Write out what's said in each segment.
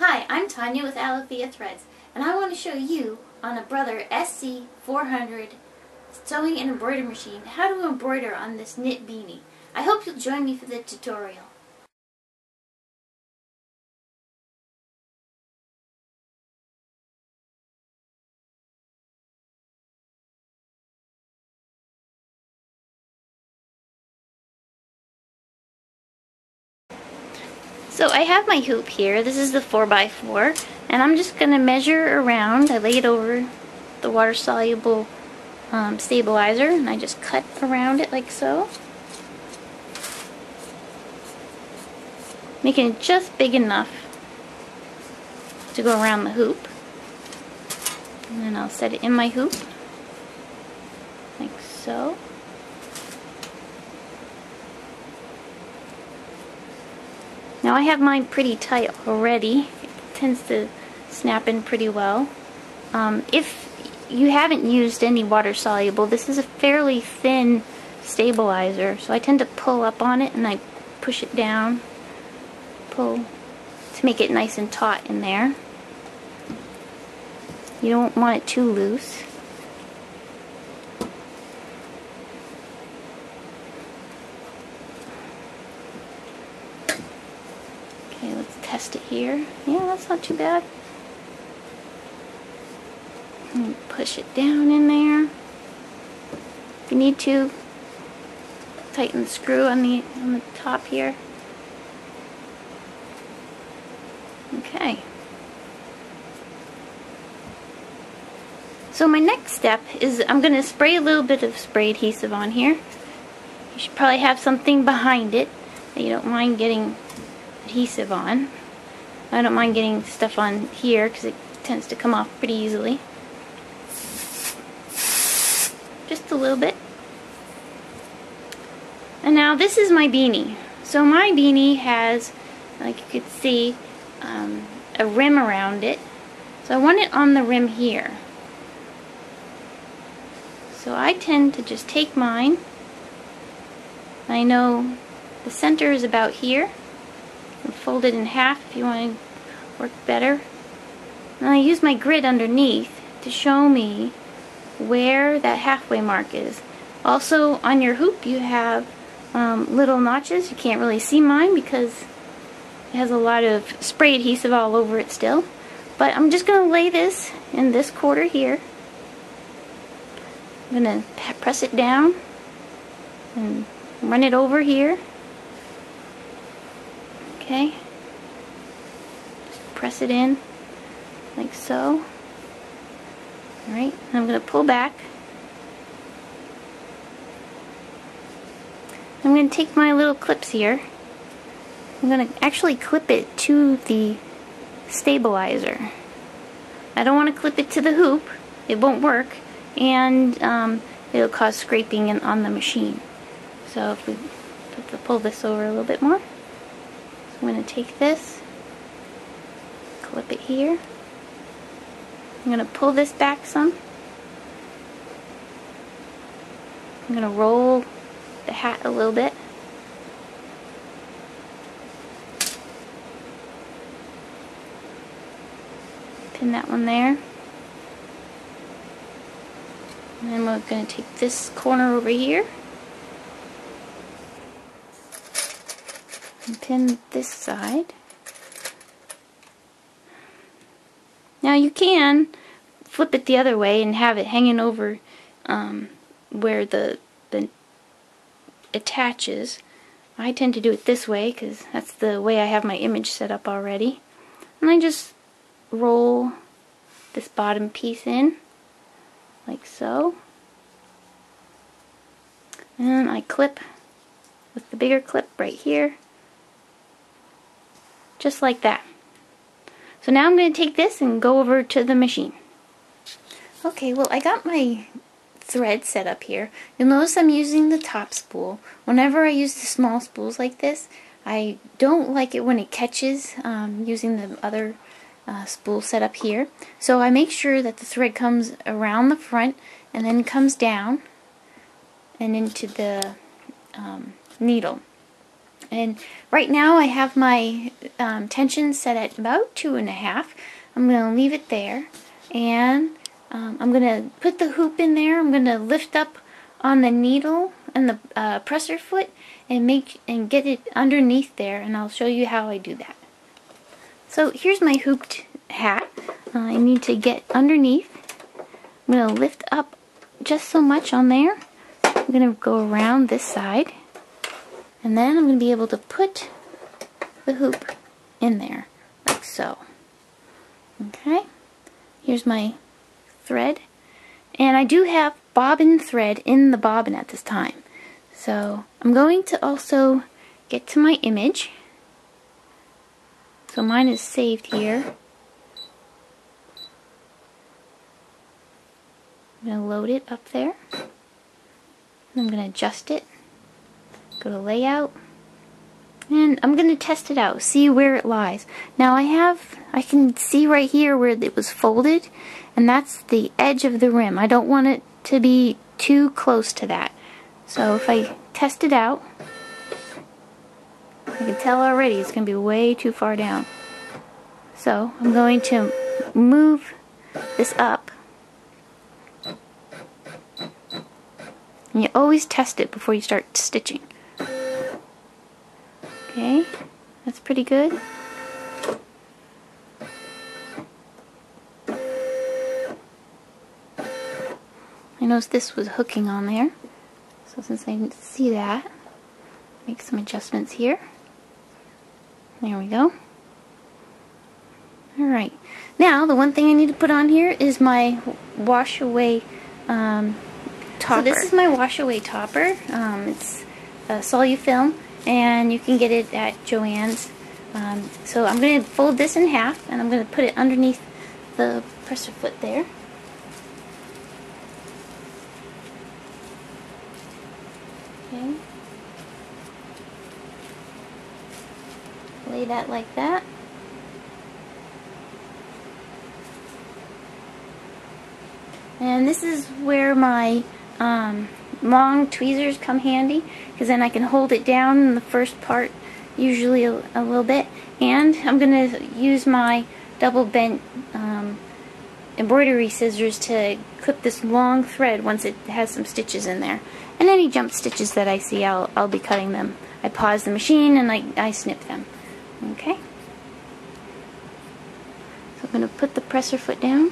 Hi, I'm Tanya with AletheiaThreads, and I want to show you on a Brother SE400 sewing and embroidery machine how to embroider on this knit beanie. I hope you'll join me for the tutorial. So I have my hoop here. This is the 4x4, and I'm just going to measure around. I lay it over the water-soluble stabilizer, and I just cut around it like so, making it just big enough to go around the hoop. And then I'll set it in my hoop like so. Now I have mine pretty tight already. It tends to snap in pretty well. If you haven't used any water soluble, this is a fairly thin stabilizer, so I tend to pull up on it and I push it down, pull to make it nice and taut in there. You don't want it too loose. Okay, let's test it here. Yeah, that's not too bad. And push it down in there. If you need to, tighten the screw on the top here. Okay. So my next step is I'm going to spray a little bit of spray adhesive on here. You should probably have something behind it that you don't mind getting adhesive on. I don't mind getting stuff on here because it tends to come off pretty easily. Just a little bit. And now this is my beanie. So my beanie has, like you could see, a rim around it. So I want it on the rim here. So I tend to just take mine. I know the center is about here. And fold it in half if you want to work better. And I use my grid underneath to show me where that halfway mark is. Also on your hoop you have little notches. You can't really see mine because it has a lot of spray adhesive all over it still. But I'm just going to lay this in this quarter here. I'm going to press it down and run it over here. Okay. Just press it in like so. Alright, I'm going to pull back. I'm going to take my little clips here. I'm going to actually clip it to the stabilizer. I don't want to clip it to the hoop. It won't work. And it'll cause scraping on the machine. So if we pull this over a little bit more. So I'm going to take this, clip it here. I'm going to pull this back some. I'm going to roll the hat a little bit. Pin that one there. And then we're going to take this corner over here and pin this side. Now you can flip it the other way and have it hanging over where the attaches. I tend to do it this way because that's the way I have my image set up already. And I just roll this bottom piece in like so. And I clip with the bigger clip right here. Just like that. So now I'm going to take this and go over to the machine. Okay, well I got my thread set up here. You'll notice I'm using the top spool. Whenever I use the small spools like this, I don't like it when it catches using the other spool set up here. So I make sure that the thread comes around the front and then comes down and into the needle. And right now I have my tension set at about 2.5. I'm going to leave it there, and I'm going to put the hoop in there. I'm going to lift up on the needle and the presser foot and get it underneath there, and I'll show you how I do that. So here's my hooped hat. I need to get underneath. I'm going to lift up just so much on there. I'm going to go around this side, and then I'm going to be able to put the hoop in there, like so. Okay, here's my thread, and I do have bobbin thread in the bobbin at this time. So I'm going to also get to my image. So mine is saved here. I'm going to load it up there. I'm going to adjust it. Go to layout. And I'm going to test it out, see where it lies. Now I can see right here where it was folded, and that's the edge of the rim. I don't want it to be too close to that. So if I test it out, I can tell already it's going to be way too far down. So I'm going to move this up. And you always test it before you start stitching. Okay, that's pretty good. I noticed this was hooking on there. So since I didn't see that, make some adjustments here. There we go. Alright, now the one thing I need to put on here is my wash away topper. So this is my wash away topper. It's Solufilm, and you can get it at Joann's. So I'm going to fold this in half, and I'm going to put it underneath the presser foot there. Okay. Lay that like that. And this is where my long tweezers come handy, because then I can hold it down in the first part, usually a little bit. And I'm going to use my double bent embroidery scissors to clip this long thread once it has some stitches in there. And any jump stitches that I see, I'll be cutting them. I pause the machine and I snip them. Okay? So I'm going to put the presser foot down.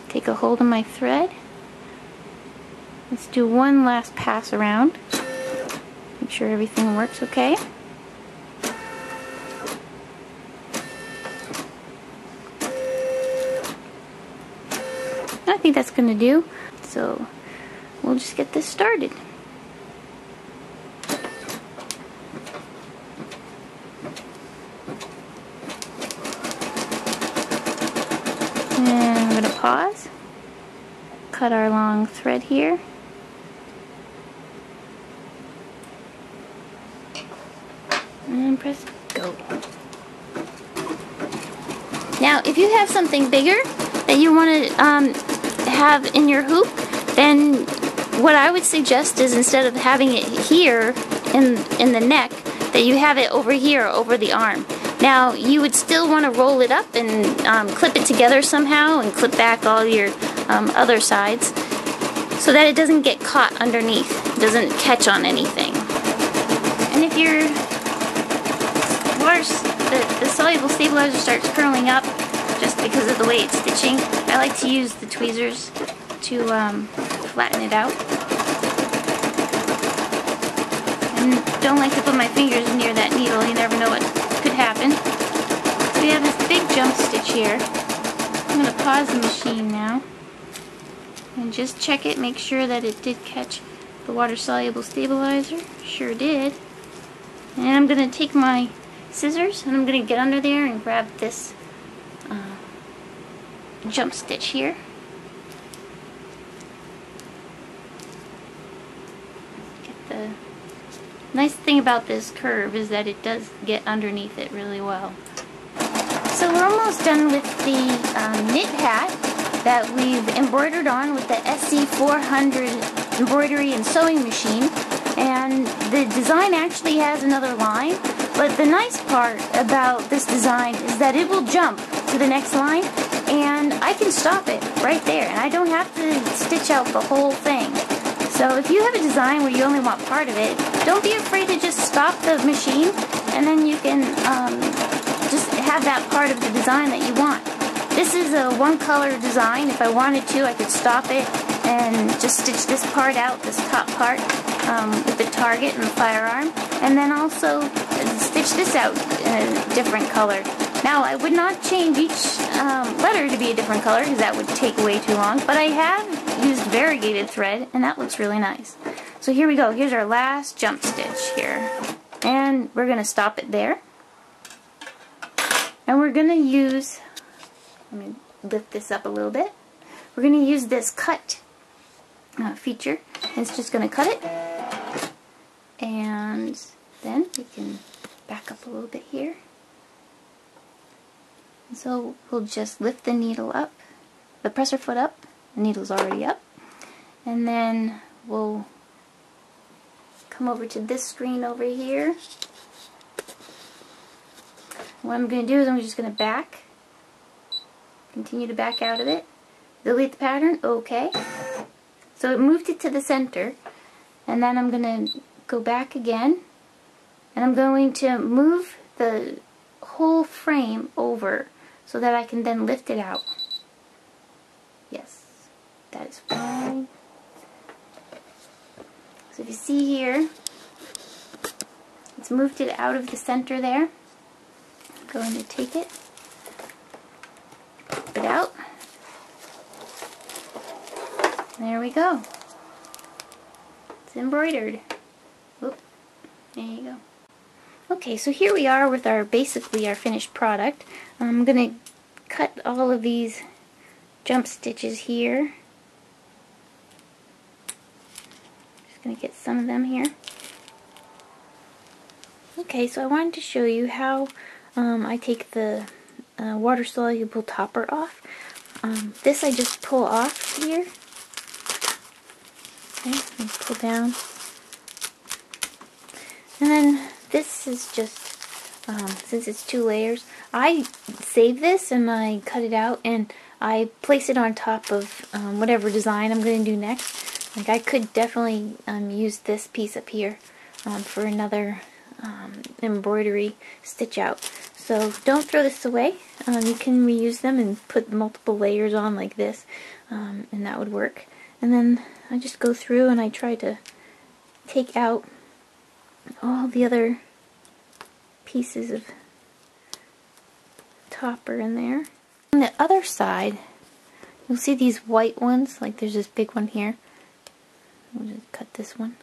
Take a hold of my thread. Let's do one last pass around. Make sure everything works okay. I think that's going to do. So we'll just get this started. And I'm going to pause. Cut our long thread here. And press go. Now, if you have something bigger that you want to have in your hoop, then what I would suggest is, instead of having it here in the neck, that you have it over here, over the arm. Now, you would still want to roll it up and clip it together somehow, and clip back all your other sides, so that it doesn't get caught underneath, it doesn't catch on anything. And if your the soluble stabilizer starts curling up just because of the way it's stitching, I like to use the tweezers to flatten it out. And don't like to put my fingers near that needle, you never know what could happen. So we have this big jump stitch here. I'm going to pause the machine now and just check it, make sure that it did catch the water soluble stabilizer. Sure did. And I'm going to take my scissors and I'm going to get under there and grab this jump stitch here. Get the nice thing about this curve is that it does get underneath it really well. So we're almost done with the knit hat that we've embroidered on with the SE400 embroidery and sewing machine. And the design actually has another line, but the nice part about this design is that it will jump to the next line, and I can stop it right there, and I don't have to stitch out the whole thing. So if you have a design where you only want part of it, don't be afraid to just stop the machine, and then you can just have that part of the design that you want. This is a one color design. If I wanted to, I could stop it and just stitch this part out, this top part, with the target and the firearm, and then also stitch this out in a different color. Now, I would not change each letter to be a different color because that would take way too long, but I have used variegated thread, and that looks really nice. So here we go. Here's our last jump stitch here, and we're going to stop it there. And we're going to use, let me lift this up a little bit. We're going to use this cut feature. It's just going to cut it, and then we can back up a little bit here. And so we'll just lift the needle up, the presser foot up, the needle's already up, and then we'll come over to this screen over here. What I'm going to do is I'm just going to continue to back out of it, delete the pattern, okay. So it moved it to the center, and then I'm going to go back again, and I'm going to move the whole frame over so that I can then lift it out. Yes, that is fine. So if you see here, it's moved it out of the center there. I'm going to take it, pop it out. There we go. It's embroidered. Oop, there you go. Okay, so here we are with basically our finished product. I'm going to cut all of these jump stitches here. Just going to get some of them here. Okay, so I wanted to show you how I take the water-soluble topper off. This I just pull off here. Okay, and pull down. And then this is just, since it's 2 layers, I save this and I cut it out and I place it on top of whatever design I'm going to do next. Like I could definitely use this piece up here for another embroidery stitch out. So don't throw this away. You can reuse them and put multiple layers on like this, and that would work. And then I just go through and I try to take out all the other pieces of topper in there. On the other side, you'll see these white ones, like there's this big one here. We'll just cut this one.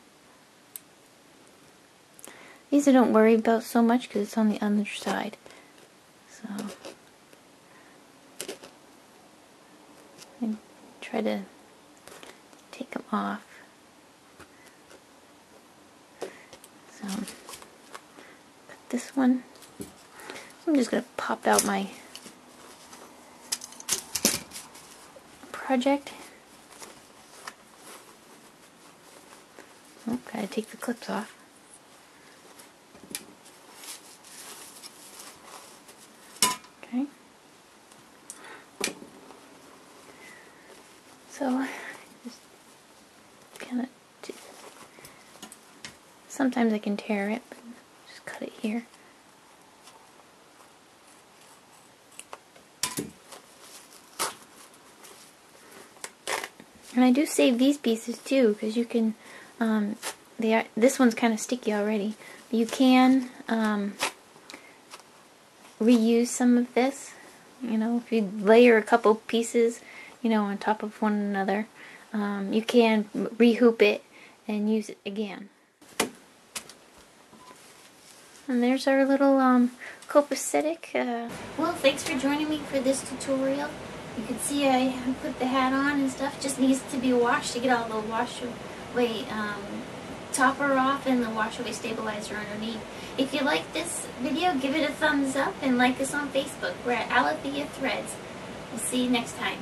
These I don't worry about so much because it's on the other side. So, and try to take them off. So, cut this one. I'm just going to pop out my project. Oh, gotta take the clips off. Okay. So, just kind of, sometimes I can tear it, but just cut it here. And I do save these pieces too, because you can, this one's kind of sticky already, but you can reuse some of this. You know, if you layer a couple pieces, you know, on top of one another, you can rehoop it and use it again. And there's our little copacetic. Well, thanks for joining me for this tutorial. You can see I put the hat on and stuff. Just needs to be washed to get all the wash away topper off and the wash away stabilizer underneath. If you like this video, give it a thumbs up and like us on Facebook. We're at AletheiaThreads. We'll see you next time.